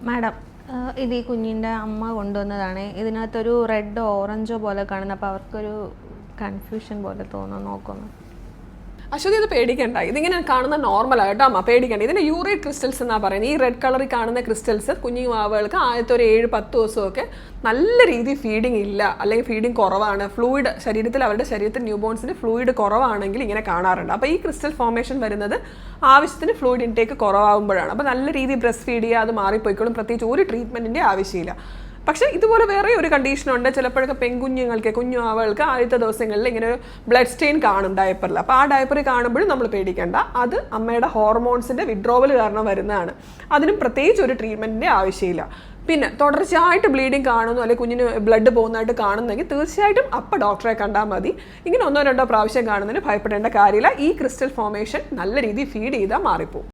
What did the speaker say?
Madam ഇത് ഈ കുഞ്ഞിൻ്റെ അമ്മ കൊണ്ടുവന്നതാണ്. ഇതിനകത്തൊരു റെഡോ ഓറഞ്ചോ പോലെ കാണുന്നത്. അപ്പോൾ അവർക്കൊരു കൺഫ്യൂഷൻ പോലെ തോന്നുന്നു നോക്കുന്നു. അശ്വതി ഇത് പേടിക്കണ്ട, ഇതിങ്ങനെ കാണുന്ന നോർമലാണ് കേട്ടോ അമ്മ, പേടിക്കണ്ട. ഇതിന് യൂറേറ്റ് ക്രിസ്റ്റൽസ് എന്നാണ് പറയുന്നത്. ഈ റെഡ് കളറിൽ കാണുന്ന ക്രിസ്റ്റൽസ് കുഞ്ഞു മാവുകൾക്ക് ആദ്യത്തെ ഒരു 7-10 ദിവസമൊക്കെ നല്ല രീതിയിൽ ഫീഡിങ് ഇല്ല, അല്ലെങ്കിൽ ഫീഡിങ് കുറവാണ്, ഫ്ലൂയിഡ് അവരുടെ ശരീരത്തിൽ ന്യൂബോൺസിന് ഫ്ലൂയിഡ് കുറവാണെങ്കിൽ ഇങ്ങനെ കാണാറുണ്ട്. അപ്പോൾ ഈ ക്രിസ്റ്റൽ ഫോർമേഷൻ വരുന്നത് ആവശ്യത്തിന് ഫ്ലൂയിഡ് ഇൻടേക്ക് കുറവാകുമ്പോഴാണ്. അപ്പോൾ നല്ല രീതിയിൽ ബ്രസ്റ്റ് ഫീഡ് ചെയ്യുക, അത് മാറിപ്പോയിക്കോളും, പ്രത്യേകിച്ച് ഒരു ട്രീറ്റ്മെൻറ്റിൻ്റെ ആവശ്യമില്ല. പക്ഷേ ഇതുപോലെ വേറെ ഒരു കണ്ടീഷനുണ്ട്. ചിലപ്പോഴൊക്കെ പെൺകുഞ്ഞുങ്ങൾക്ക് കുഞ്ഞു ആവുകൾക്ക് ആദ്യത്തെ ദിവസങ്ങളിൽ ഇങ്ങനെ ഒരു ബ്ലഡ് സ്റ്റെയിൻ കാണും ഡയപ്പറിൽ. അപ്പോൾ ആ ഡയപ്പറിൽ കാണുമ്പോഴും നമ്മൾ പേടിക്കേണ്ട, അത് അമ്മയുടെ ഹോർമോൺസിൻ്റെ വിഡ്രോവൽ കാരണം വരുന്നതാണ്. അതിനും പ്രത്യേകിച്ച് ഒരു ട്രീറ്റ്മെൻറ്റിൻ്റെ ആവശ്യമില്ല. പിന്നെ തുടർച്ചയായിട്ട് ബ്ലീഡിങ് കാണുന്നു, അല്ലെങ്കിൽ കുഞ്ഞിന് ബ്ലഡ് പോകുന്നതായിട്ട് കാണുന്നെങ്കിൽ തീർച്ചയായിട്ടും അപ്പോൾ ഡോക്ടറെ കണ്ടാൽ മതി. ഇങ്ങനെ 1-2 പ്രാവശ്യം കാണുന്നതിന് ഭയപ്പെടേണ്ട കാര്യമില്ല. ഈ ക്രിസ്റ്റൽ ഫോർമേഷൻ നല്ല രീതിയിൽ ഫീഡ് ചെയ്താൽ മാറിപ്പോവും.